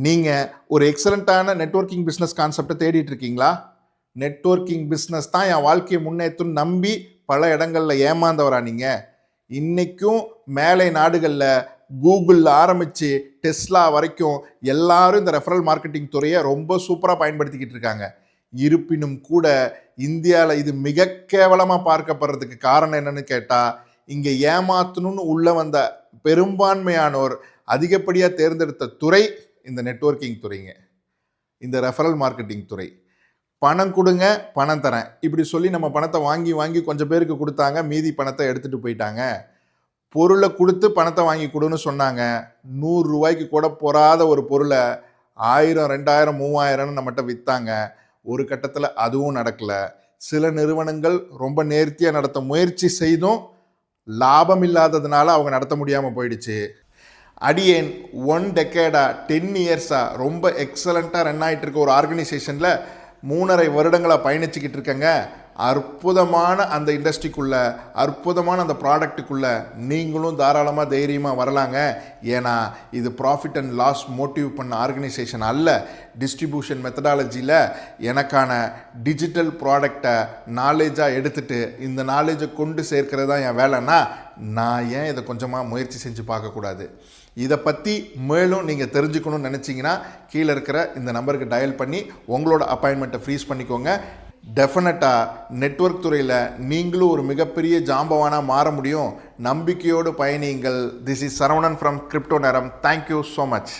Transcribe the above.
நீங்கள் ஒரு எக்ஸலண்ட்டான networking business கான்செப்டை தேடிட்டு இருக்கீங்களா? நெட்வொர்க்கிங் பிஸ்னஸ் தான் என் வாழ்க்கையை முன்னேற்றும் நம்பி பல இடங்களில் ஏமாந்தவரா நீங்கள்? இன்றைக்கும் மேலை நாடுகளில் கூகுளில் ஆரம்பித்து டெஸ்லா வரைக்கும் எல்லாரும் இந்த ரெஃபரல் மார்க்கெட்டிங் துறையை ரொம்ப சூப்பராக பயன்படுத்திக்கிட்டு இருக்காங்க. இருப்பினும் கூட இந்தியாவில் இது மிக கேவலமாக பார்க்கப்படுறதுக்கு காரணம் என்னன்னு கேட்டால், இங்கே ஏமாத்தணும்னு உள்ள வந்த பெரும்பான்மையானோர் அதிகப்படியாக தேர்ந்தெடுத்த துறை இந்த நெட்வொர்க்கிங் துறைங்க, இந்த ரெஃபரல் மார்க்கெட்டிங் துறை. பணம் கொடுங்க, பணம் தரேன், இப்படி சொல்லி நம்ம பணத்தை வாங்கி வாங்கி கொஞ்சம் பேருக்கு கொடுத்தாங்க, மீதி பணத்தை எடுத்துகிட்டு போயிட்டாங்க. பொருளை கொடுத்து பணத்தை வாங்கி கொடுன்னு சொன்னாங்க. 100 ரூபாய்க்கு கூட போகாத ஒரு பொருளை 1000, 2000, 3000 நம்மகிட்ட விற்றாங்க. ஒரு கட்டத்தில் அதுவும் நடக்கலை. சில நிறுவனங்கள் ரொம்ப நேர்த்தியாக நடத்த முயற்சி செய்தும் லாபம் இல்லாததுனால அவங்க நடத்த முடியாமல் போயிடுச்சு. அடியேன் 1 டெக்கேடா 10 இயர்ஸாக ரொம்ப எக்ஸலண்ட்டாக ரன் ஆகிட்டு இருக்க ஒரு ஆர்கனைசேஷனில் 3.5 வருடங்களாக பயணிச்சுக்கிட்டு இருக்கேங்க. அற்புதமான அந்த இண்டஸ்ட்ரிக்குள்ளே, அற்புதமான அந்த ப்ராடக்ட்டுக்குள்ளே நீங்களும் தாராளமாக தைரியமாக வரலாங்க. ஏன்னா இது ப்ராஃபிட் அண்ட் லாஸ் மோட்டிவ் பண்ண ஆர்கனைசேஷன் அல்ல. டிஸ்ட்ரிபியூஷன் மெத்தடாலஜியில் எனக்கான டிஜிட்டல் ப்ராடக்டை நாலேஜாக எடுத்துகிட்டு இந்த நாலேஜை கொண்டு சேர்க்கிறது தான் என் வேலைன்னா, நான் ஏன் இதை கொஞ்சமாக முயற்சி செஞ்சு பார்க்கக்கூடாது? இதை பற்றி மேலும் நீங்கள் தெரிஞ்சுக்கணும்னு நினச்சிங்கன்னா கீழே இருக்கிற இந்த நம்பருக்கு டயல் பண்ணி உங்களோட அப்பாயின்மெண்ட்டை ஃப்ரீஸ் பண்ணிக்கோங்க. டெஃபினட்டாக நெட்வொர்க் துறையில் நீங்களும் ஒரு மிகப்பெரிய ஜாம்பவானாக மாற முடியும். நம்பிக்கையோடு பயணியுங்கள். This is Saravanan from crypto Neram. Thank you so much.